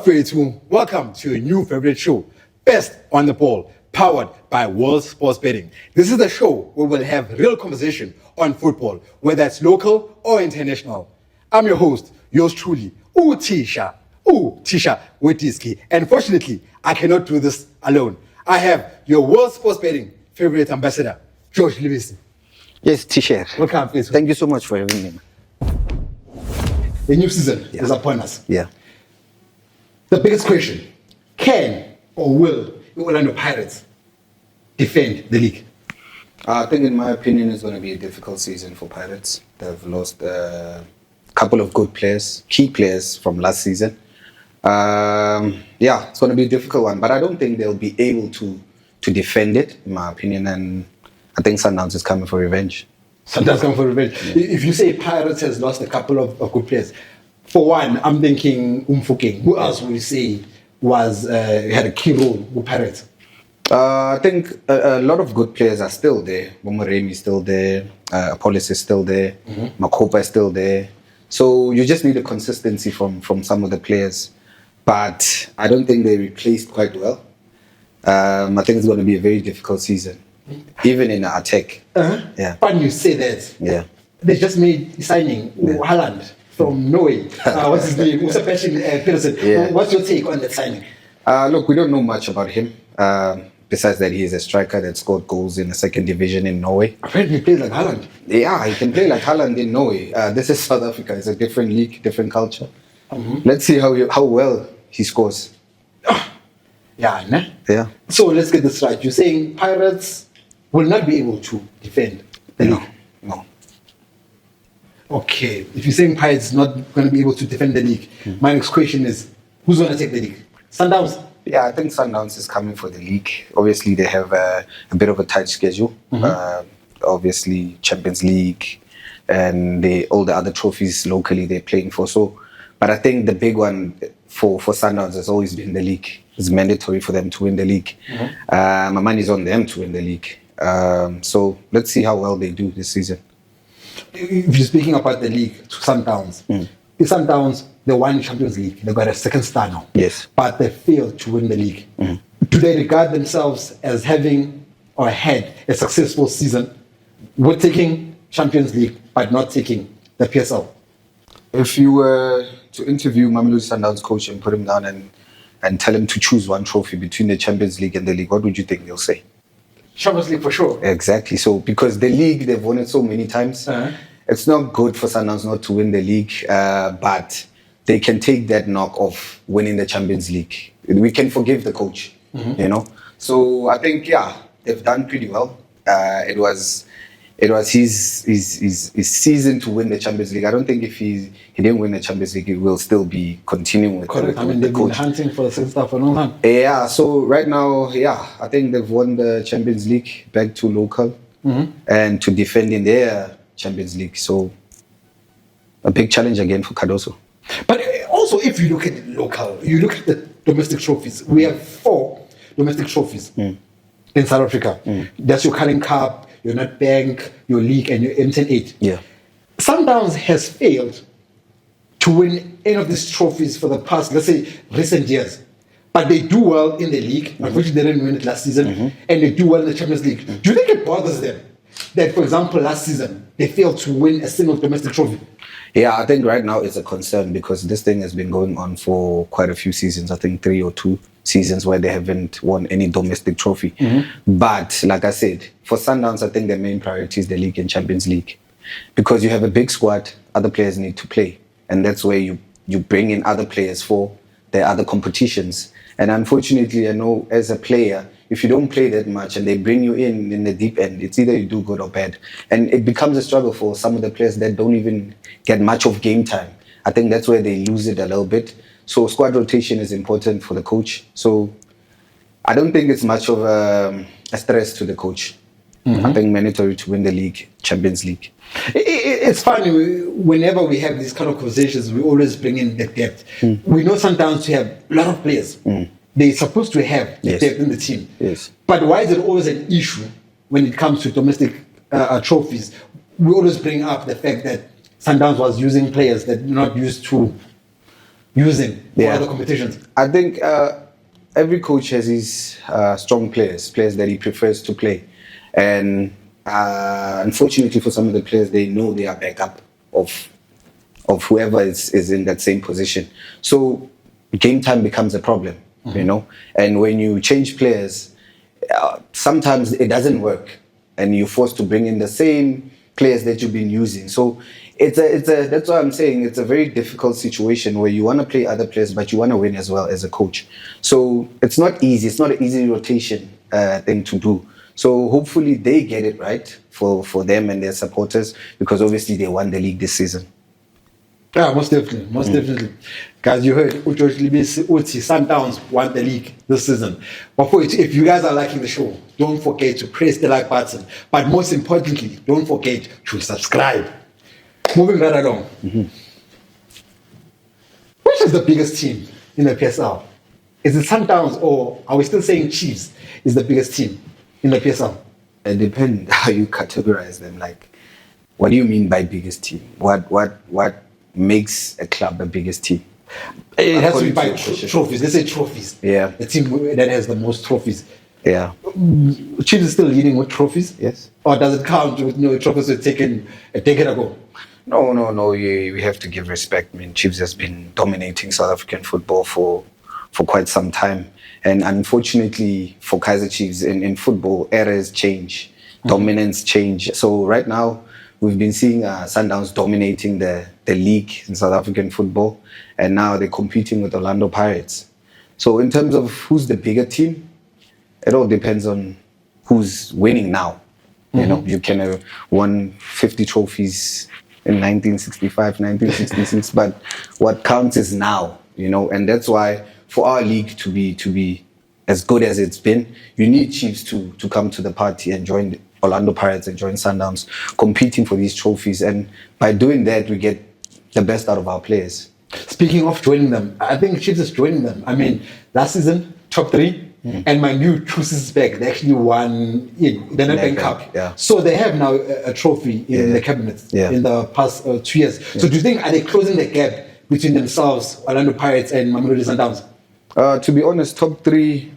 up, Ep1? Welcome to your new favorite show, Best on the Ball, powered by World Sports Betting. This is the show where we'll have real conversation on football, whether it's local or international. I'm your host, yours truly, Tisha Wetiski. And fortunately, I cannot do this alone. I have your World Sports Betting favorite ambassador, George Lebese. Yes, Tisha. Welcome, Ep1. Thank you so much for having me. The new season is upon us. Yeah. The biggest question, can or will the Orlando Pirates defend the league? I think, in my opinion, it's going to be a difficult season for Pirates. They've lost a couple of good players, key players from last season. It's going to be a difficult one, but I don't think they'll be able to defend it, in my opinion, and I think Sundowns is coming for revenge. Sundowns coming for revenge. Yeah. If you say Pirates has lost a couple of good players, for one, I'm thinking Umfuking. Who else would you say had a key role with Pirates? I think a lot of good players are still there. Momoremi is still there. Apollos is still there. Makopa is still there. So you just need a consistency from some of the players. But I don't think they replaced quite well. I think it's going to be a very difficult season, even in attack. Yeah. But you say that. Yeah. They just made signing Haaland from Norway. What's his name? Sebastian Peterson. Yeah. What's your take on that signing? Look, we don't know much about him. Besides that, he is a striker that scored goals in the second division in Norway. Apparently, he plays like Haaland. Yeah, he can play like Haaland in Norway. This is South Africa. It's a different league, different culture. Let's see how well he scores. Yeah, nah? Yeah. So let's get this right. You're saying Pirates will not be able to defend the league? No. Okay. If you're saying Pirates not going to be able to defend the league, my next question is, who's going to take the league? Sundowns? Yeah, I think Sundowns is coming for the league. Obviously, they have a bit of a tight schedule. Obviously, Champions League and all the other trophies locally they're playing for. But I think the big one for Sundowns has always been the league. It's mandatory for them to win the league. My money's on them to win the league. So let's see how well they do this season. If you're speaking about the league, Sundowns, the Sundowns, they won Champions League. They got a second star now. Yes. But they failed to win the league. Do they regard themselves as having or had a successful season with taking Champions League but not taking the PSL? If you were to interview Mamelodi Sundowns coach and put him down and tell him to choose one trophy between the Champions League and the league, what would you think they'll say? Champions League for sure. Exactly. So because the league, they've won it so many times. It's not good for Sundowns not to win the league, but they can take that knock of winning the Champions League. We can forgive the coach, you know. So I think they've done pretty well. It was his season to win the Champions League. I don't think if he didn't win the Champions League, he will still be continuing with Correct. the They've coach. been hunting for the second star for a long time. Yeah, so right now, I think they've won the Champions League back to local and to defend in their Champions League. So a big challenge again for Cardoso. But also, if you look at the local, you look at the domestic trophies. We have 4 domestic trophies in South Africa. That's your Carling Cup, your Nedbank, your League, and your M108. Yeah. Sundowns has failed to win any of these trophies for the past, let's say, recent years. But they do well in the league. Unfortunately, they didn't win it last season. And they do well in the Champions League. Do you think it bothers them that, for example, last season, they failed to win a single domestic trophy? Yeah, I think right now it's a concern because this thing has been going on for quite a few seasons. I think 3 or 2 seasons where they haven't won any domestic trophy. But like I said, for Sundowns, I think the main priority is the league and Champions League. Because you have a big squad, other players need to play. And that's where you bring in other players for the other competitions. And unfortunately, I know as a player, if you don't play that much and they bring you in the deep end, it's either you do good or bad. And it becomes a struggle for some of the players that don't even get much of game time. I think that's where they lose it a little bit. So squad rotation is important for the coach. So I don't think it's much of a stress to the coach. I think mandatory to win the league, Champions League. It's funny, whenever we have these kind of conversations, we always bring in the depth. We know sometimes we have a lot of players. They're supposed to have the depth in the team. Yes. But why is it always an issue when it comes to domestic trophies? We always bring up the fact that Sundowns was using players that are not used to using for Yeah. other competitions? I think every coach has his strong players that he prefers to play. And unfortunately for some of the players, they know they are backup of whoever is in that same position. So game time becomes a problem, you know. And when you change players, sometimes it doesn't work, and you're forced to bring in the same players that you've been using. So it's a that's why I'm saying it's a very difficult situation where you want to play other players, but you want to win as well as a coach. So it's not easy. It's not an easy rotation thing to do. So hopefully they get it right for them and their supporters, because obviously they won the league this season. Yeah, most definitely. Guys, you heard Ujosh Lebese Uti Sundowns won the league this season. But if you guys are liking the show, don't forget to press the like button. But most importantly, don't forget to subscribe. Moving right along. Which is the biggest team in the PSL? Is it Sundowns, or are we still saying Chiefs is the biggest team in the PSL? It depends how you categorize them. Like, what do you mean by biggest team? What makes a club a biggest team? It has to be by trophies. Let's say trophies. Yeah. The team that has the most trophies. Yeah. Chiefs is still leading with trophies? Yes. Or does it count with trophies were taken a decade ago? No. We have to give respect. I mean, Chiefs has been dominating South African football for quite some time. And unfortunately for Kaizer Chiefs in football, eras change, dominance change. So right now, we've been seeing Sundowns dominating the league in South African football, and now they're competing with Orlando Pirates. So in terms of who's the bigger team, it all depends on who's winning now. You know, you can have won 50 trophies in 1965, 1966, but what counts is now, you know, and that's why for our league to be as good as it's been, you need Chiefs to come to the party and join Orlando Pirates and join Sundowns, competing for these trophies. And by doing that, we get the best out of our players. Speaking of joining them, I think Chiefs is joining them. I mean, last season, top 3, and my new 2 seasons back, they actually won the Nedbank Cup. Yeah. So they have now a trophy in the cabinet in the past 2 years. So do you think, are they closing the gap between themselves, Orlando Pirates and Mamelodi Sundowns? To be honest, top 3,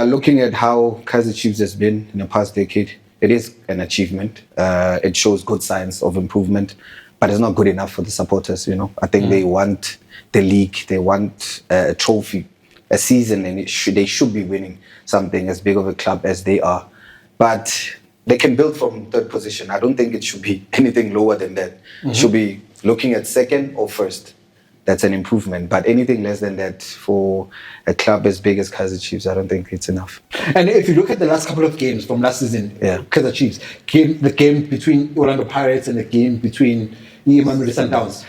looking at how Kaizer Chiefs has been in the past decade, it is an achievement. It shows good signs of improvement, but it's not good enough for the supporters, you know. I think they want the league, they want a trophy, a season, and they should be winning something as big of a club as they are. But they can build from third position. I don't think it should be anything lower than that. It should be looking at second or first. That's an improvement. But anything less than that for a club as big as Kaizer Chiefs, I don't think it's enough. And if you look at the last couple of games from last season, Kaizer Chiefs, the game between Orlando Pirates and the game between Mamelodi Sundowns,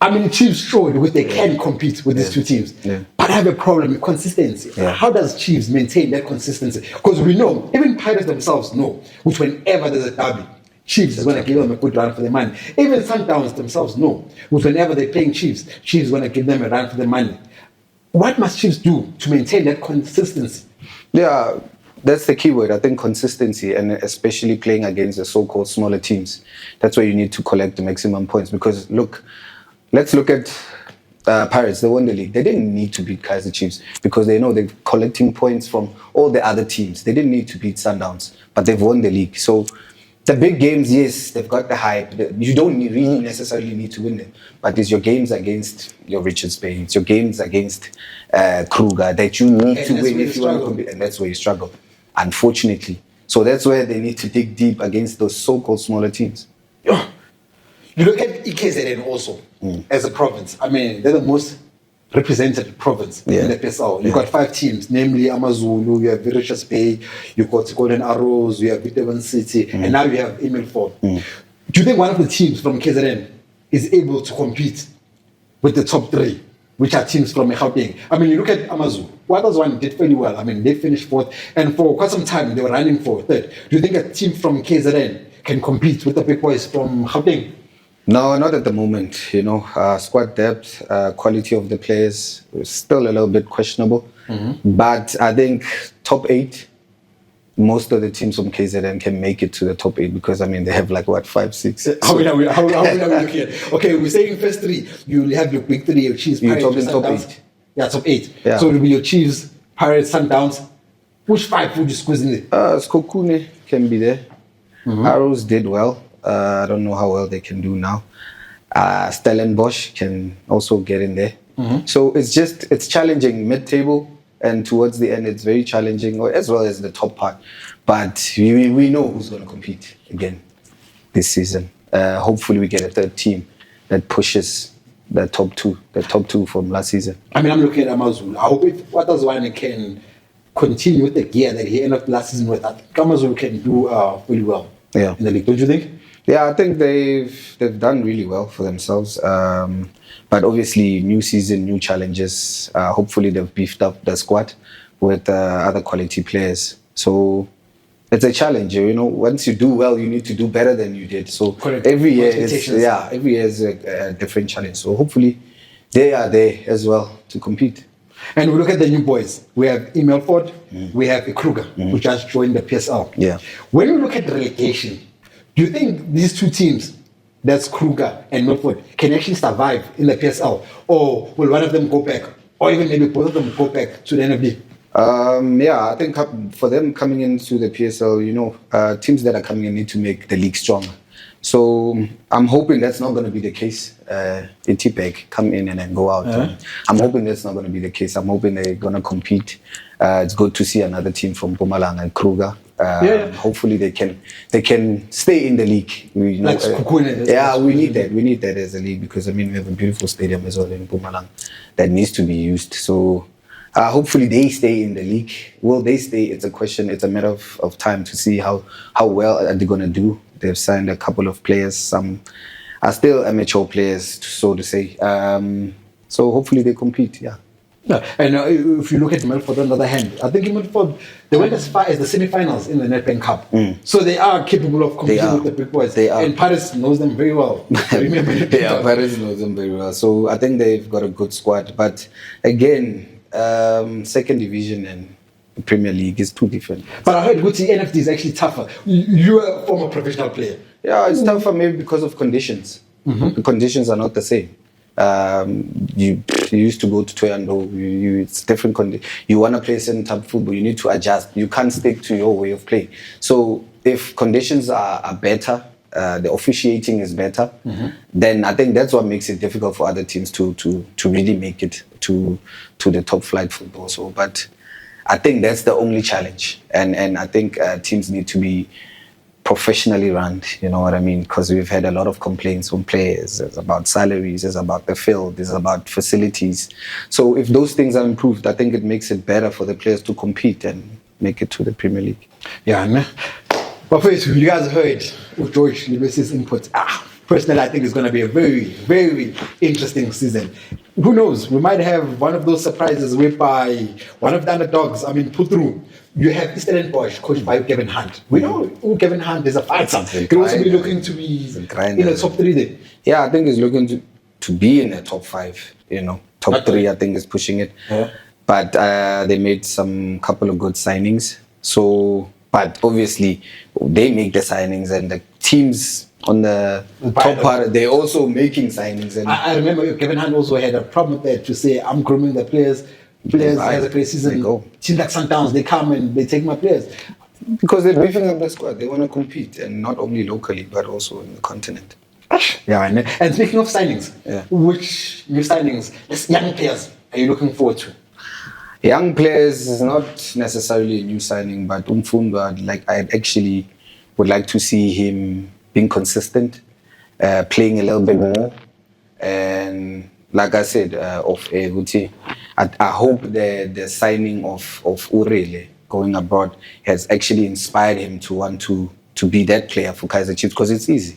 I mean, Chiefs showed that they can compete with these two teams. But I have a problem with consistency. How does Chiefs maintain that consistency? Because we know, even Pirates themselves know, which whenever there's a derby, Chiefs is going to give them a good run for their money. Even Sundowns themselves know, which whenever they're playing Chiefs is going to give them a run for their money. What must Chiefs do to maintain that consistency? Yeah, that's the key word. I think consistency, and especially playing against the so-called smaller teams. That's where you need to collect the maximum points. Because look, let's look at Pirates. They won the league. They didn't need to beat Kaizer Chiefs because they know they're collecting points from all the other teams. They didn't need to beat Sundowns, but they've won the league. So the big games, yes, they've got the hype. You don't really necessarily need to win them. But it's your games against your Richards Bay, it's your games against Kruger that you need to win if you want to compete. And that's where you struggle, unfortunately. So that's where they need to dig deep against those so-called smaller teams. You look at KZN also as a province. I mean, they're the most represented province in the PSL. You've got 5 teams, namely Amazulu, you have Richards Bay, you've got Golden Arrows, you have Durban City, and now you have Emil4. Do you think one of the teams from KZN is able to compete with the top 3, which are teams from Gauteng? I mean, you look at Amazulu. Waters one did fairly well. I mean, they finished 4th, and for quite some time they were running for 3rd. Do you think a team from KZN can compete with the big boys from Gauteng? No, not at the moment. You know, squad depth, quality of the players is still a little bit questionable. But I think top 8 most of the teams from KZN can make it to the top 8 because, I mean, they have like, what, 5, 6? How many are we looking at? Okay, we're saying first 3. You have your big 3, your Chiefs, You're Pirates, talking top Sundowns. 8. Yeah, top 8. Yeah. So it will be your Chiefs, Pirates, Sundowns. Which 5 would you squeeze in there? Skokune can be there. Arrows did well. I don't know how well they can do now. Stellenbosch can also get in there. So it's challenging mid-table, and towards the end it's very challenging, as well as the top part. But we know who's going to compete again this season. Hopefully we get a third team that pushes the top two from last season. I mean, I'm looking at Amazulu. I hope if Watazwane can continue with the gear that he ended up last season with, I think Amazulu can do really well in the league. Don't you think? Yeah, I think they've done really well for themselves. But obviously, new season, new challenges. Hopefully, they've beefed up the squad with other quality players. So it's a challenge. Once you do well, you need to do better than you did. So Correct. every year is a different challenge. So hopefully, they are there as well to compete. And we look at the new boys. We have Melford, we have Kruger, who just joined the PSL. Yeah. When we look at the relegation, do you think these 2 teams, that's Kruger and Melford, can actually survive in the PSL? Or will one of them go back? Or even maybe both of them go back to the NFD? I think for them coming into the PSL, teams that are coming in need to make the league stronger. So I'm hoping that's not going to be the case. Etipek come in and then go out. I'm hoping that's not going to be the case. I'm hoping they're going to compete. It's good to see another team from Mpumalanga and Kruger. Hopefully they can stay in the league. We need that. We need that as a league because we have a beautiful stadium as well in Mpumalanga that needs to be used. So hopefully they stay in the league. Will they stay? It's a question. It's a matter of time to see how well are they going to do. They've signed a couple of players. Some are still amateur players, so to say. So hopefully they compete. Yeah. And if you look at Melford on the other hand, I think in Melford, they went as far as the semi-finals in the Nedbank Cup. So they are capable of competing with the big boys. They are. And Paris knows them very well. Paris knows them very well. So I think they've got a good squad. But again, second division and Premier League is too different. But I heard Guti NFD is actually tougher. You're a former professional player. Yeah, it's tougher maybe because of conditions. The conditions are not the same. You used to go to Toyando, it's different condition. You want to play certain type of football, you need to adjust. You can't stick to your way of playing. So if conditions are better, the officiating is better, then I think that's what makes it difficult for other teams to really make it to the top flight football. So, but I think that's the only challenge, and I think teams need to be professionally run, you know what I mean? Because we've had a lot of complaints from players. It's about salaries, it's about the field, it's about facilities. So if those things are improved, I think it makes it better for the players to compete and make it to the Premier League. Yeah, but first, you guys heard with George Lebese's input. Personally, I think it's going to be a very, very interesting season. Who knows? We might have one of those surprises whereby one of the underdogs, pull through. You have Stellenbosch coached by Kevin Hunt. We know Kevin Hunt is a fighter. He'll also be looking to be in the top 3 there. Yeah, I think he's looking to be in the top 5. Top 3, I think is pushing it. Yeah. But they made some couple of good signings. So, but obviously they make the signings and the teams on the top part, they're also making signings. And I remember Kevin Hunt also had a problem there to say, I'm grooming the players. Players has a great season. Teams like Sundowns, they come and they take my players. Because they're beefing up the squad. They want to compete, and not only locally, but also in the continent. Yeah, and speaking of signings, which new signings, young players, are you looking forward to? Young players is not necessarily a new signing, but Umfundwa, I actually would like to see him being consistent, playing a little bit more, and like I said, I hope the signing of Urele going abroad has actually inspired him to want to be that player for Kaizer Chiefs, because it's easy.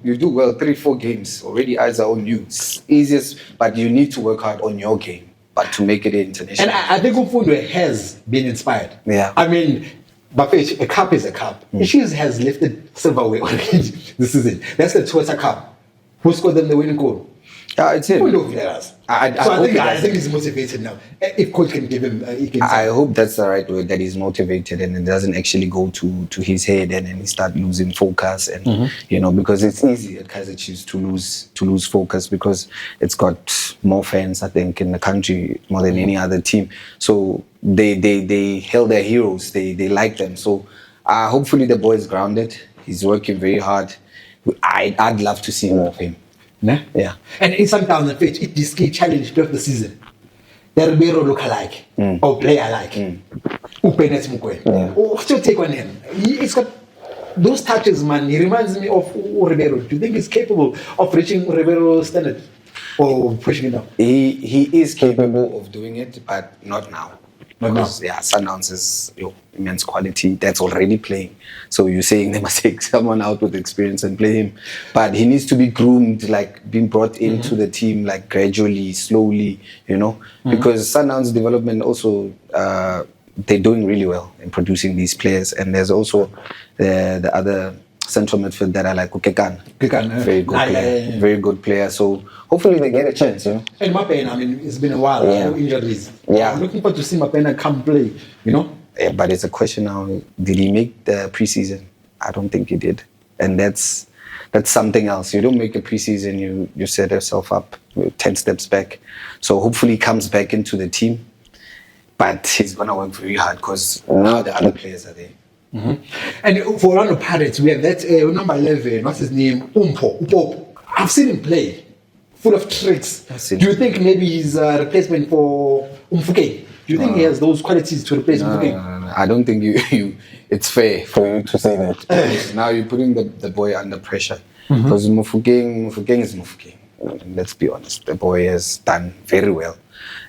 You do well 3-4 games, already eyes are on you. It's easiest, but you need to work hard on your game, but to make it international. And I think Umfundwe has been inspired. Yeah. But a cup is a cup. Chiefs has lifted silverware already this season. That's the Toyota Cup. Who scored them the winning goal? Yeah, it's him. We know Villas. I So hope I it think he's motivated now. If coach can give him, he can. I hope that's the right word, that he's motivated and it doesn't actually go to his head and then he start losing focus and you know, because it's easy at Kaizer Chiefs to lose focus because it's got more fans, I think, in the country more than any other team. So they hail their heroes, they like them. So hopefully the boy is grounded. He's working very hard. I'd love to see more of him. Nah? Yeah. And in Sundowns, it is key challenge of the season. The Ribeiro look alike or play alike. Upenet Mukwe. What's your take on him? He's got those touches, man. He reminds me of Ribeiro. Do you think he's capable of reaching Ribeiro's standard or pushing it down? He is capable of doing it, but not now. Because Sundowns is immense quality that's already playing. So you're saying they must take someone out with experience and play him. But he needs to be groomed, like being brought into the team, like gradually, slowly, you know. Because Sundowns development also, they're doing really well in producing these players. And there's also the other central midfield that I like, Kekan. Very good player. Very good player. So hopefully they get a chance, you know. And Mapena, I mean, it's been a while, injuries. Yeah. I'm looking forward to see Mapena come play, you know. Yeah, but it's a question now, did he make the preseason? I don't think he did. And that's something else. You don't make a preseason, you set yourself up 10 steps back. So hopefully he comes back into the team. But he's going to work very hard because now the other players are there. And for Orlando Pirates, we have that number 11, what's his name? Upopo. I've seen him play, full of tricks. Do you think maybe he's a replacement for Umfuke? Do you think he has those qualities to replace Umfuke? No. I don't think it's fair for you to say that. Because now you're putting the boy under pressure. Because Mufukeng is Mufukeng. Let's be honest. The boy has done very well.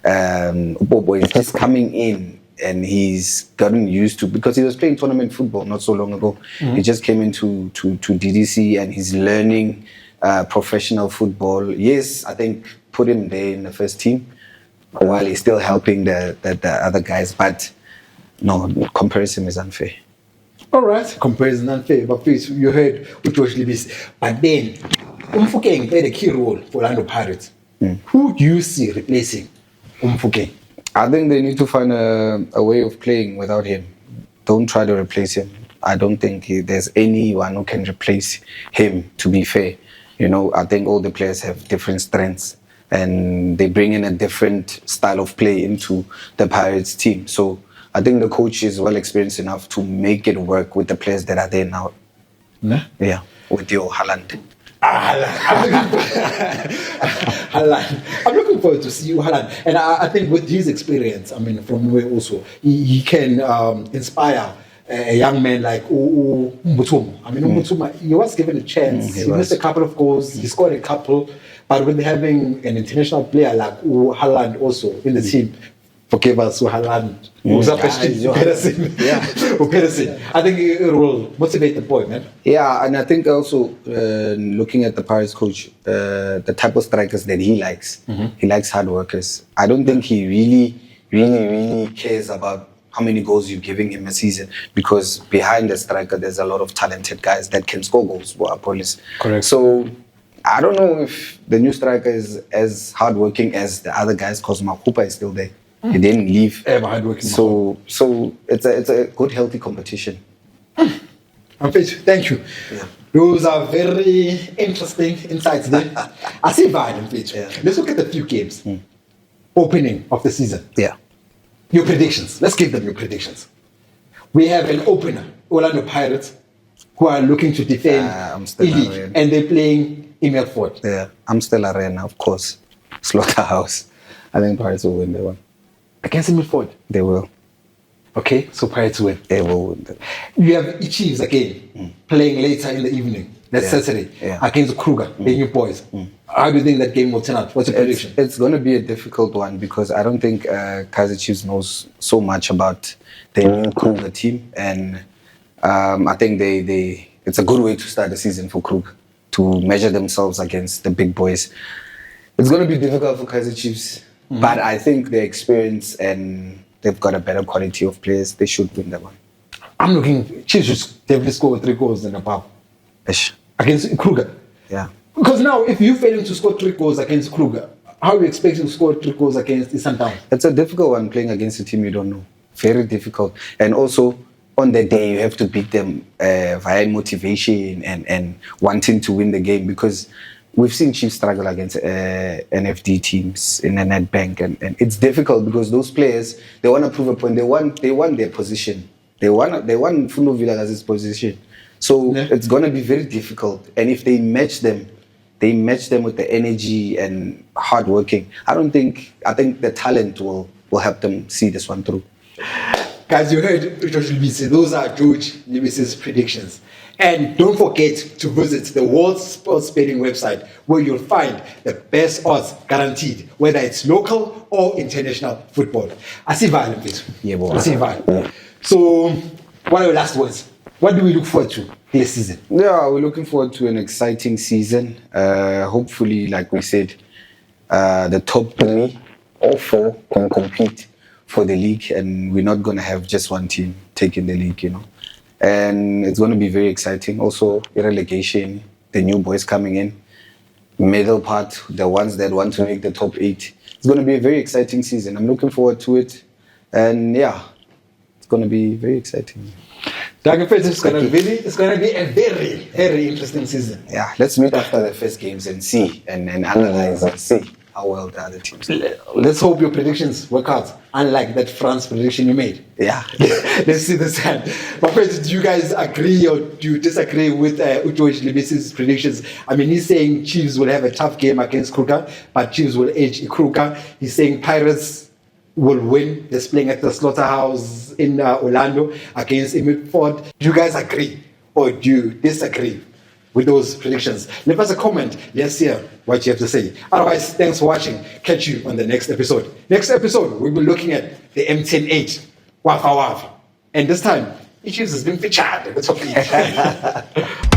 Upopo is just coming in. And he's gotten used to, because he was playing tournament football not so long ago. He just came into to DDC and he's learning professional football. Yes, I think put him there in the first team while he's still helping the other guys. But no, comparison is unfair. All right, comparison unfair. But please, you heard with George Lebese. But then, Umfukeng played a key role for Orlando Pirates. Who do you see replacing Umfukeng? I think they need to find a way of playing without him. Don't try to replace him. I don't think there's anyone who can replace him, to be fair. You know, I think all the players have different strengths and they bring in a different style of play into the Pirates team. So I think the coach is well experienced enough to make it work with the players that are there now. Yeah, with your Haaland. I'm looking forward to see you, Haaland. And I think with his experience, I mean, from where also, he can inspire a young man like Mbutumo. I mean, Mbutumo, he was given a chance. He missed a couple of goals. He scored a couple. But with having an international player like Haaland also in the team, forgive us, Haaland. I think it will motivate the boy, man. Yeah, and I think also looking at the Paris coach, the type of strikers that he likes, he likes hard workers. I don't think he really cares about how many goals you're giving him a season, because behind the striker, there's a lot of talented guys that can score goals for our police. Correct. So I don't know if the new striker is as hardworking as the other guys, because Makupa is still there. He didn't leave. So it's a good, healthy competition. Thank you. Yeah. Those are very interesting insights there. I see value in pitch. Yeah. Let's look at the few games. Opening of the season. Yeah. Your predictions. Let's give them your predictions. We have an opener, Orlando Pirates, who are looking to defend Elite, and they're playing Emil Ford. Yeah, I'm still Arena, of course. Slaughterhouse. I think Pirates will win that one. Against Emil Ford? They will. Okay, so Pirates win. They will win. You have Chiefs again, playing later in the evening. That's Saturday. Against Kruger, the new boys. How do you think that game will turn out? What's your prediction? It's going to be a difficult one, because I don't think Kaizer Chiefs knows so much about the new Kruger team. And I think it's a good way to start the season for Kruger, to measure themselves against the big boys. It's going to be difficult for Kaizer Chiefs. But I think their experience and they've got a better quality of players. They should win that one. I'm looking, Chiefs should definitely score 3 goals and above. Ish. Against Kruger. Yeah. Because now, if you're failing to score 3 goals against Kruger, how are you expecting to score 3 goals against Sundowns? It's a difficult one playing against a team you don't know. Very difficult. And also, on the day, you have to beat them via motivation and wanting to win the game, because we've seen Chiefs struggle against NFD teams in the net bank, and it's difficult because those players, they want to prove a point. They want their position. They want Fundo Villas' position. So it's going to be very difficult. And if they match them with the energy and hard working. I think the talent will help them see this one through. Guys, you heard George Lebese. Those are George Lebese's predictions. And don't forget to visit the World Sports Betting website, where you'll find the best odds guaranteed, whether it's local or international football. I see violence. Yeah, boy. I see violence. So, what are your last words? What do we look forward to this season? Yeah, we're looking forward to an exciting season. Hopefully, like we said, the top 3 or 4 can compete for the league, and we're not going to have just one team taking the league, you know. And it's going to be very exciting. Also, relegation, the new boys coming in, middle part, the ones that want to make the top 8. It's going to be a very exciting season. I'm looking forward to it. And yeah, it's going to be very exciting. It's going to be a very, very interesting season. Yeah, let's meet after the first games and see and analyze and see how well the other teams do. Let's hope your predictions work out, unlike that France prediction you made. Yeah. Let's see this time. My friends, do you guys agree or do you disagree with George Lebese's predictions? I mean, he's saying Chiefs will have a tough game against Kruger, but Chiefs will edge Kruger. He's saying Pirates will win. They're playing at the Slaughterhouse in Orlando against Ep1. Do you guys agree or do you disagree with those predictions? Leave us a comment. Let's hear what you have to say. Otherwise, thanks for watching. Catch you on the next episode. Next episode, we'll be looking at the M108 Wafa Wafa. And this time, Chiefs has been featured at the top.